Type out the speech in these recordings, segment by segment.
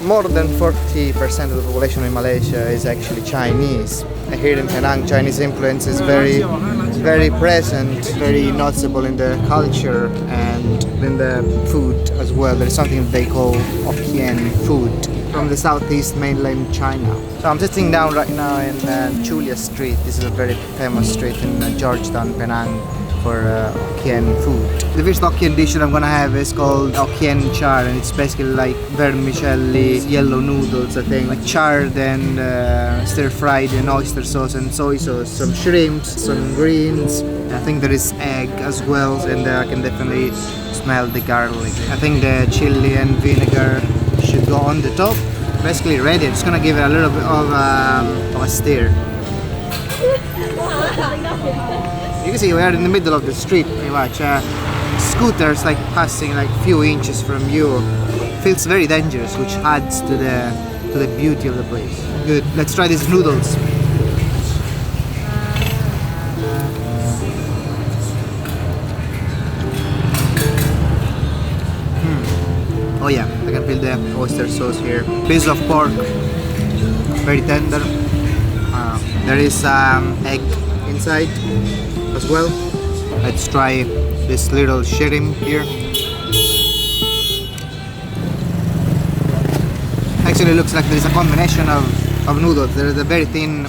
more than 40% of the population in Malaysia is actually Chinese. And here in Penang, Chinese influence is very present, very noticeable in the culture and in the food as well. There's something they call Hokkien food from the southeast mainland China. So I'm sitting down right now in Chulia Street. This is a very famous street in Georgetown, Penang, for Hokkien food. The first Hokkien dish that I'm gonna have is called Hokkien Char, and it's basically like vermicelli, yellow noodles, I think, like charred and stir-fried in oyster sauce and soy sauce, some shrimps, some greens. I think there is egg as well, and I can definitely smell the garlic. I think the chili and vinegar should go on the top. Basically ready. I'm just gonna give it a little bit of a stir. You can see we are in the middle of the street pretty much. Scooters like passing like few inches from you. Feels very dangerous, which adds to the beauty of the place. Good. Let's try these noodles. Oh yeah, I can feel the oyster sauce here. Piece of pork, very tender. There is egg inside as well. Let's try this little shrimp here. Actually looks like there is a combination of noodles. There is a very thin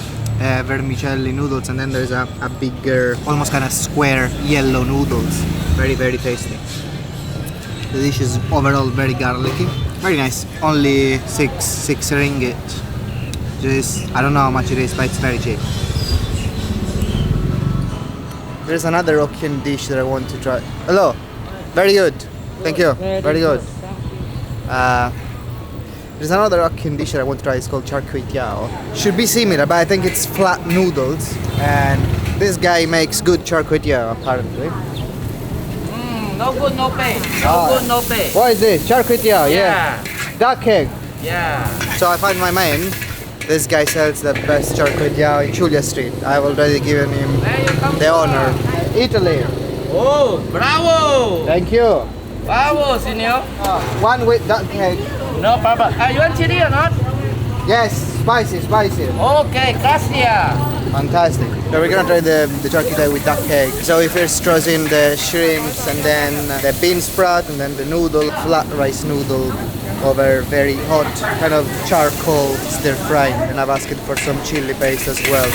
vermicelli noodles, and then there is a bigger, almost kind of square yellow noodles. Very tasty. The dish is overall very garlicky. Very nice. Only 6 ringgit. Just, I don't know how much it is, but it's very cheap. There's another Hokkien dish that I want to try. Hello. Very good. Thank you. Very good. There's another Hokkien dish that I want to try. It's called Char Kway Teow. Should be similar, but I think it's flat noodles. And this guy makes good Char Kway Teow, apparently. No good, no pay. No good, no pay. What is this? Char Kway Teow, Yeah. Duck egg. Yeah. So I find my man. This guy sells the best Char Kway Teow in Chulia Street. I've already given him the honor. Italy. Oh, bravo. Thank you. Bravo, senor. One with duck egg. No problem. You want chili or not? Yes, spicy. Okay, gracias. Fantastic. So we're gonna try the Char Kway Teow with duck egg. So we first toss in the shrimps, and then the bean sprout, and then the noodle, flat rice noodle over very hot kind of charcoal stir fry, and I've asked for some chili paste as well.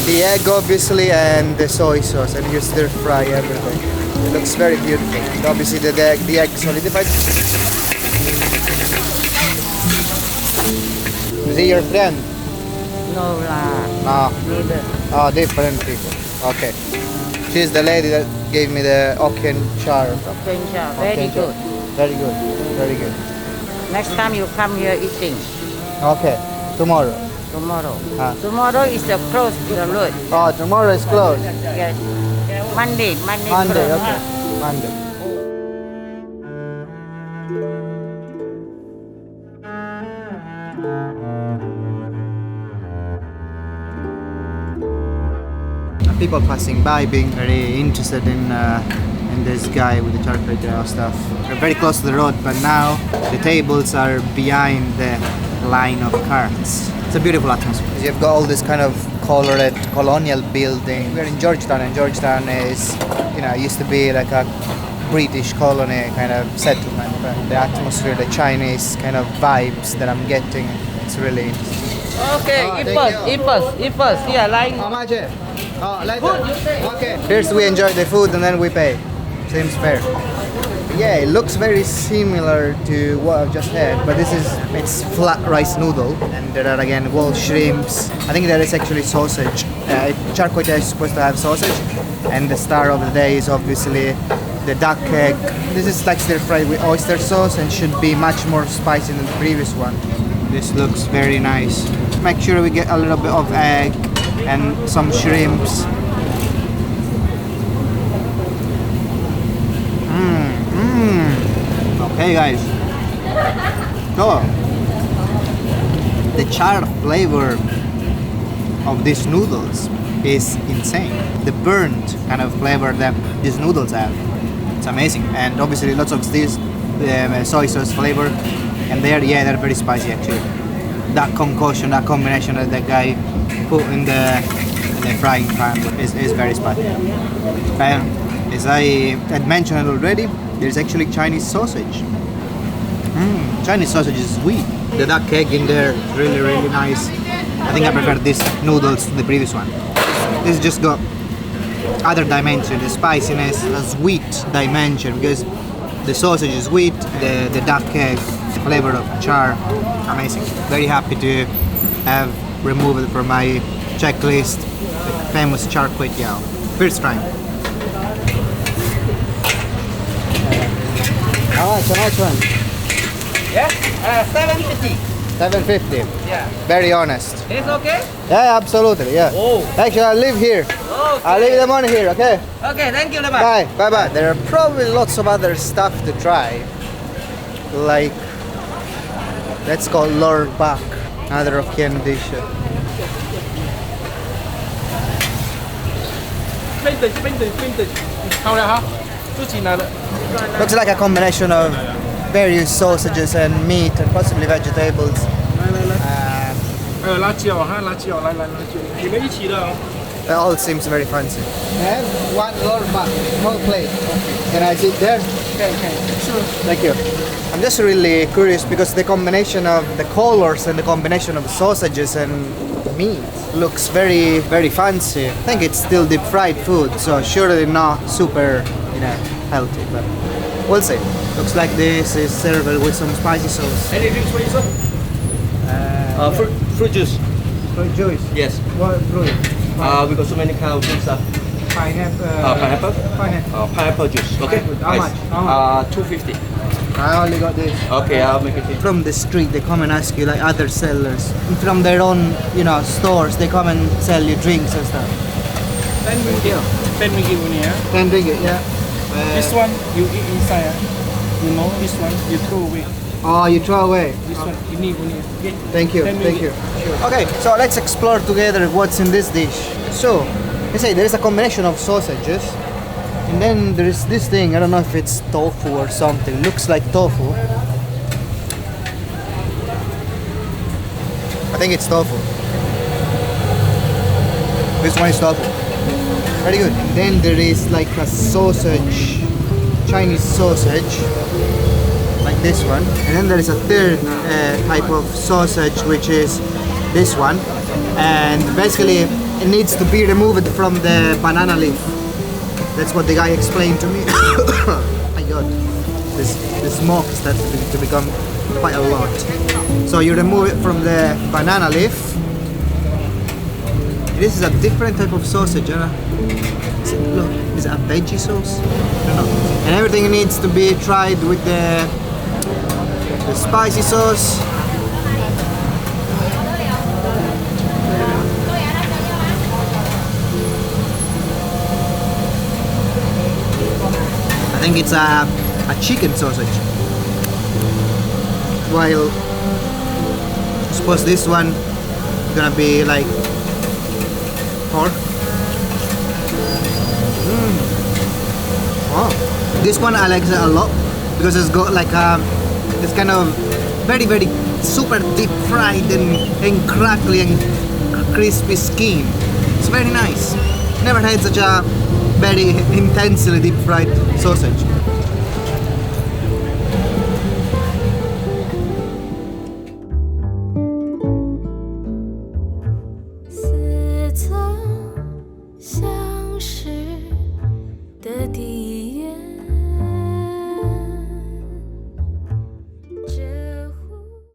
The egg obviously, and the soy sauce, and you stir fry everything. It looks very beautiful. Obviously the egg solidified. Is he your friend? No lah. No. Neither. Oh, different people. Okay. She's the lady that gave me the Hokkien Char. Hokkien Char. Very Hokkien Char. good. Very good. Very good. Next time you come here eating. Okay. Tomorrow. Tomorrow. Tomorrow is the close the road. Oh, tomorrow is closed. Yes. Monday. Monday, close. okay. Monday. People passing by being very interested in this guy with the Char Kway Teow stuff. We're very close to the road, but now the tables are behind the line of carts. It's a beautiful atmosphere. You've got all this kind of colored colonial building. We're in Georgetown, and Georgetown is, used to be like a British colony kind of settlement. But the atmosphere, the Chinese kind of vibes that I'm getting, it's really interesting. Okay, eat first. Here, lying. How much? Oh, later. Okay. First we enjoy the food and then we pay. Seems fair. Yeah, it looks very similar to what I've just had, but it's flat rice noodle, and there are again whole shrimps. I think there is actually sausage. Char Kway Teow is supposed to have sausage, and the star of the day is obviously the duck egg. This is like stir fried with oyster sauce and should be much more spicy than the previous one. This looks very nice. Make sure we get a little bit of egg and some shrimps. Okay guys, so the char flavor of these noodles is insane. The burnt kind of flavor that these noodles have, it's amazing. And obviously lots of this soy sauce flavor, and they're very spicy actually. That concoction, that combination that the guy put in the frying pan is very spicy. And as I had mentioned already, there's actually Chinese sausage. Chinese sausage is sweet. The duck egg in there is really nice. I think I prefer this noodles to the previous one. This just got other dimension, the spiciness, a sweet dimension, because the sausage is sweet, the duck egg, the flavor of char, amazing. Very happy to have removed from my checklist the famous Char Kway Teow. First time. How much? How much one? Yeah, 750. 750. Yeah. Very honest. It's okay? Yeah, absolutely. Yeah. Oh. Actually, I live here. Okay. I leave the money here. Okay. Okay, thank you, Lor Bak. Bye. Bye. Bye. There are probably lots of other stuff to try, like let's call Lor Bak, another Hokkien dish. Looks like a combination of various sausages and meat and possibly vegetables. 辣椒哈，辣椒，来，你们一起的哦。 It all seems very fancy. I have one Lor Bak, whole plate. Can I sit there? Okay, sure. Thank you. I'm just really curious because the combination of the colors and the combination of sausages and meat looks very fancy. I think it's still deep fried food, so surely not super, healthy, but we'll see. Looks like this is served with some spicy sauce. Any drinks for you, sir? Fruit juice. Fruit juice. Yes. What fruit? We got so many kind of drinks. Pineapple. Pineapple. Pineapple. Pineapple juice. Okay. How much? How much? 250. I only got this. Okay, I'll make it. From the street, they come and ask you, like other sellers, from their own, stores, they come and sell you drinks and stuff. 10 ringgit. 10 ringgit only, yeah. 10 ringgit, yeah. This one you eat inside. This one you throw away. Oh, you throw away. This one you need only. Okay. Thank you, 10 thank ringgit. you. Okay, so let's explore together what's in this dish. So, let's say there is a combination of sausages, and then there is this thing, I don't know if it's tofu or something, looks like tofu. I think it's tofu. This one is tofu. Very good. And then there is like a sausage, Chinese sausage, like this one. And then there is a third type of sausage, which is this one. And basically it needs to be removed from the banana leaf. That's what the guy explained to me. My god, the smoke started to become quite a lot. So you remove it from the banana leaf. This is a different type of sausage, huh? Is it a veggie sauce? I don't know. And everything needs to be tried with the spicy sauce. I think it's a chicken sausage. While I suppose this one is gonna be like pork. Wow. This one I like it a lot because it's got like this kind of very super deep fried and crackly and crispy skin. It's very nice. Never had such a very intensely deep fried sausage.